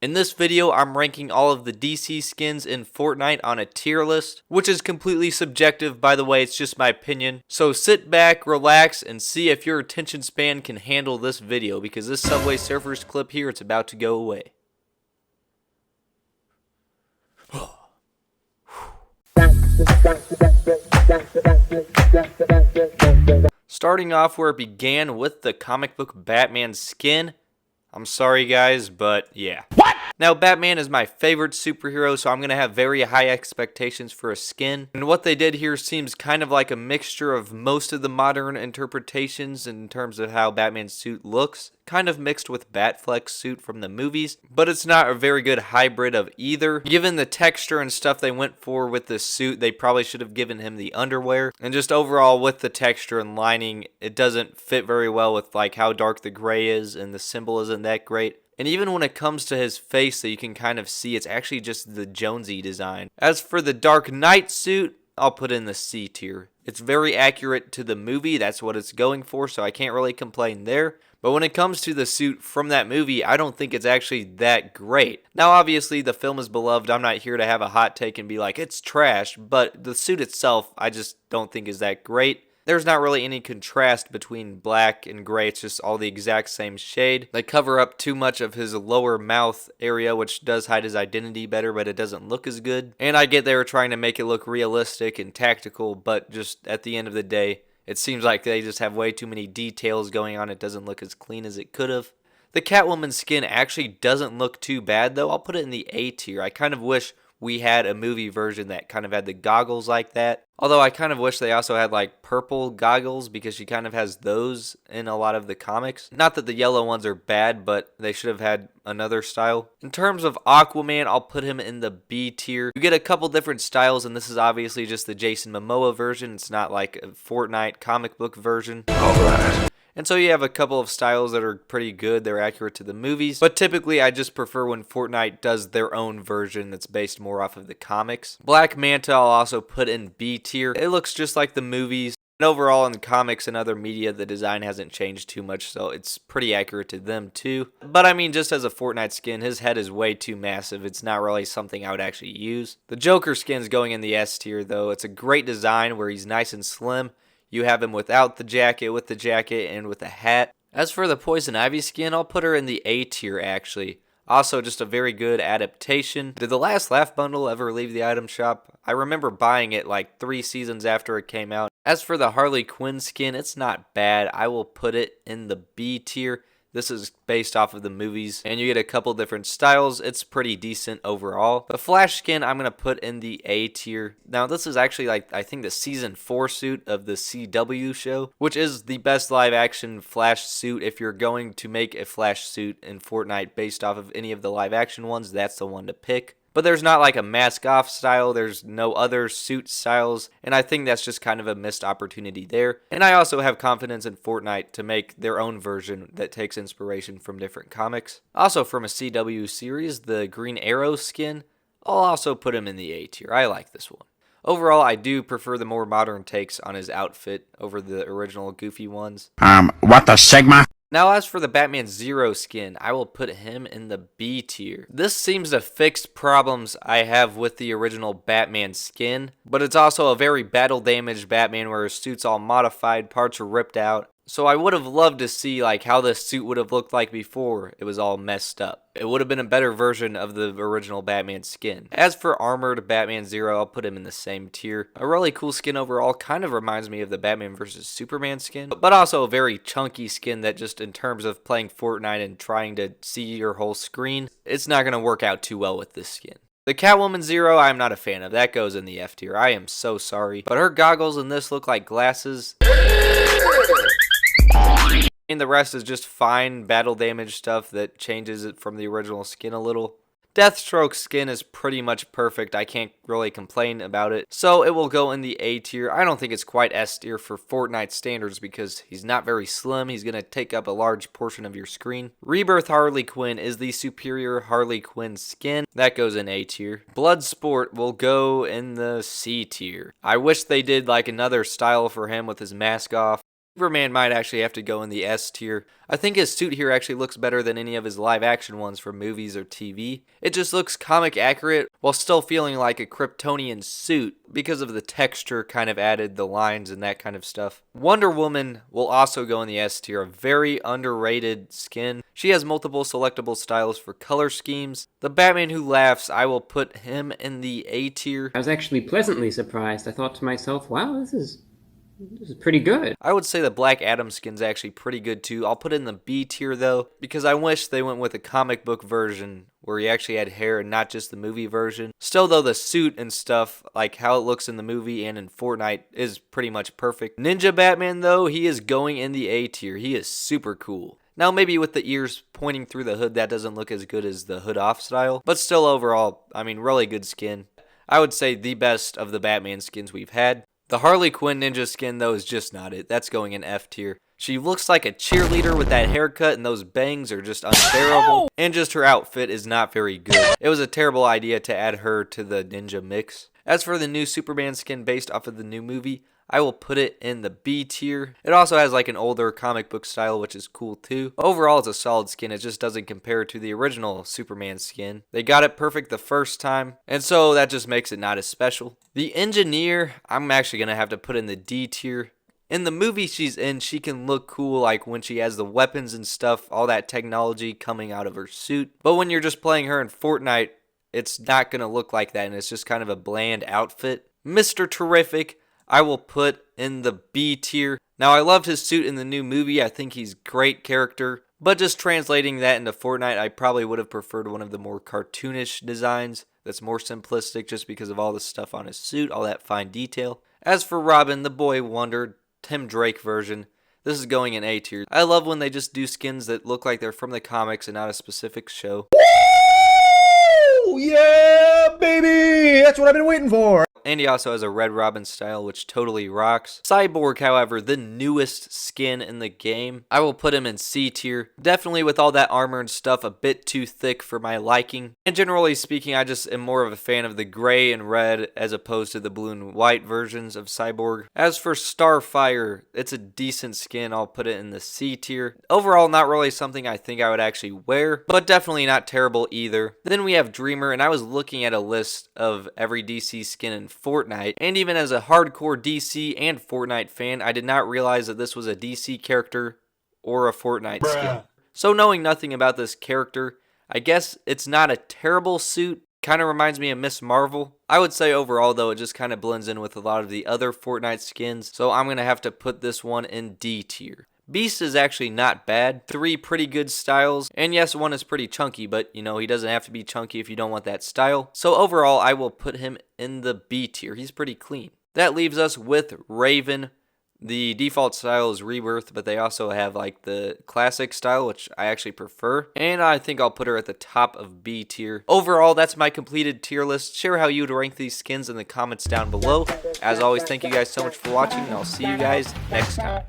In this video, I'm ranking all of the DC skins in Fortnite on a tier list, which is completely subjective, by the way, it's just my opinion. So sit back, relax, and see if your attention span can handle this video, because this Subway Surfers clip here, it's about to go away. Starting off where it began with the comic book Batman skin. I'm sorry guys, but yeah. What? Now Batman is my favorite superhero, so I'm going to have very high expectations for a skin. And what they did here seems kind of like a mixture of most of the modern interpretations in terms of how Batman's suit looks. Kind of mixed with Batfleck's suit from the movies, but it's not a very good hybrid of either. Given the texture and stuff they went for with this suit, they probably should have given him the underwear. And just overall with the texture and lining, it doesn't fit very well with like how dark the gray is, and the symbol isn't that great. And even when it comes to his face, that you can kind of see, it's actually just the Jonesy design. As for the Dark Knight suit, I'll put in the C tier. It's very accurate to the movie, that's what it's going for, so I can't really complain there. But when it comes to the suit from that movie, I don't think it's actually that great. Now obviously the film is beloved, I'm not here to have a hot take and be like, it's trash, but the suit itself, I just don't think is that great. There's not really any contrast between black and gray, it's just all the exact same shade. They cover up too much of his lower mouth area, which does hide his identity better, but it doesn't look as good. And I get they were trying to make it look realistic and tactical, but just at the end of the day, it seems like they just have way too many details going on. It doesn't look as clean as it could have. The Catwoman skin actually doesn't look too bad though. I'll put it in the A tier. I kind of wish we had a movie version that kind of had the goggles like that. Although I kind of wish they also had like purple goggles, because she kind of has those in a lot of the comics. Not that the yellow ones are bad, but they should have had another style. In terms of Aquaman, I'll put him in the B tier. You get a couple different styles, and this is obviously just the Jason Momoa version. It's not like a Fortnite comic book version. Alright. And so you have a couple of styles that are pretty good, they're accurate to the movies, but typically I just prefer when Fortnite does their own version that's based more off of the comics. Black Manta I'll also put in B tier. It looks just like the movies, and overall in the comics and other media the design hasn't changed too much, so it's pretty accurate to them too. But I mean, just as a Fortnite skin, his head is way too massive, it's not really something I would actually use. The Joker skin's going in the S tier though. It's a great design where he's nice and slim. You have him without the jacket, with the jacket, and with a hat. As for the Poison Ivy skin, I'll put her in the A tier actually. Also just a very good adaptation. Did the Last Laugh bundle ever leave the item shop? I remember buying it like 3 seasons after it came out. As for the Harley Quinn skin, it's not bad. I will put it in the B tier. This is based off of the movies, and you get a couple different styles. It's pretty decent overall. The Flash skin, I'm going to put in the A tier. Now, this is actually, like, I think the Season 4 suit of the CW show, which is the best live-action Flash suit. If you're going to make a Flash suit in Fortnite based off of any of the live-action ones, that's the one to pick. But there's not like a mask off style, there's no other suit styles, and I think that's just kind of a missed opportunity there. And I also have confidence in Fortnite to make their own version that takes inspiration from different comics. Also from a CW series, the Green Arrow skin, I'll also put him in the A tier. I like this one. Overall, I do prefer the more modern takes on his outfit over the original goofy ones. What the Sigma? Now as for the Batman Zero skin, I will put him in the B tier. This seems to fix problems I have with the original Batman skin, but it's also a very battle damaged Batman where his suit's all modified, parts are ripped out. So I would have loved to see like how this suit would have looked like before it was all messed up. It would have been a better version of the original Batman skin. As for Armored Batman Zero, I'll put him in the same tier. A really cool skin overall, kind of reminds me of the Batman vs Superman skin, but also a very chunky skin that just in terms of playing Fortnite and trying to see your whole screen, it's not going to work out too well with this skin. The Catwoman Zero, I'm not a fan of. That goes in the F tier. I am so sorry. But her goggles in this look like glasses. And the rest is just fine battle damage stuff that changes it from the original skin a little. Deathstroke's skin is pretty much perfect. I can't really complain about it. So it will go in the A tier. I don't think it's quite S tier for Fortnite standards because he's not very slim. He's going to take up a large portion of your screen. Rebirth Harley Quinn is the superior Harley Quinn skin. That goes in A tier. Bloodsport will go in the C tier. I wish they did like another style for him with his mask off. Superman might actually have to go in the S tier. I think his suit here actually looks better than any of his live action ones from movies or TV. It just looks comic accurate while still feeling like a Kryptonian suit because of the texture kind of added, the lines and that kind of stuff. Wonder Woman will also go in the S tier, a very underrated skin. She has multiple selectable styles for color schemes. The Batman Who Laughs, I will put him in the A tier. I was actually pleasantly surprised. I thought to myself, wow, this is pretty good. I would say the Black Adam skin's actually pretty good too. I'll put it in the B tier though, because I wish they went with a comic book version where he actually had hair and not just the movie version. Still though, the suit and stuff, like how it looks in the movie and in Fortnite, is pretty much perfect. Ninja Batman though, he is going in the A tier. He is super cool. Now maybe with the ears pointing through the hood, that doesn't look as good as the hood off style, but still overall, I mean, really good skin. I would say the best of the Batman skins we've had. The Harley Quinn ninja skin, though, is just not it. That's going in F tier. She looks like a cheerleader with that haircut, and those bangs are just unbearable. And just her outfit is not very good. It was a terrible idea to add her to the ninja mix. As for the new Superman skin based off of the new movie, I will put it in the B tier. It also has like an older comic book style, which is cool too. Overall, it's a solid skin. It just doesn't compare to the original Superman skin. They got it perfect the first time, and so that just makes it not as special. The Engineer, I'm actually going to have to put in the D tier. In the movie she's in, she can look cool, like when she has the weapons and stuff, all that technology coming out of her suit. But when you're just playing her in Fortnite, it's not going to look like that, and it's just kind of a bland outfit. Mr. Terrific, I will put in the B tier. Now, I loved his suit in the new movie. I think he's a great character. But just translating that into Fortnite, I probably would have preferred one of the more cartoonish designs that's more simplistic just because of all the stuff on his suit, all that fine detail. As for Robin, the Boy Wonder, Tim Drake version, this is going in A tier. I love when they just do skins that look like they're from the comics and not a specific show. Woo! Yeah, baby! That's what I've been waiting for. And he also has a Red Robin style, which totally rocks. Cyborg, however, the newest skin in the game, I will put him in C tier. Definitely with all that armor and stuff, a bit too thick for my liking. And generally speaking, I just am more of a fan of the gray and red as opposed to the blue and white versions of Cyborg. As for Starfire, it's a decent skin. I'll put it in the C tier. Overall, not really something I think I would actually wear, but definitely not terrible either. Then we have Dreamer, and I was looking at a list of every DC skin in Fortnite, and even as a hardcore DC and Fortnite fan, I did not realize that this was a DC character or a Fortnite skin. So knowing nothing about this character, I guess it's not a terrible suit. Kind of reminds me of Miss Marvel. I would say overall though, it just kind of blends in with a lot of the other Fortnite skins, so I'm going to have to put this one in D tier. Beast is actually not bad. 3 pretty good styles. And yes, one is pretty chunky, but you know, he doesn't have to be chunky if you don't want that style. So overall, I will put him in the B tier. He's pretty clean. That leaves us with Raven. The default style is Rebirth, but they also have like the classic style, which I actually prefer. And I think I'll put her at the top of B tier. Overall, that's my completed tier list. Share how you would rank these skins in the comments down below. As always, thank you guys so much for watching, and I'll see you guys next time.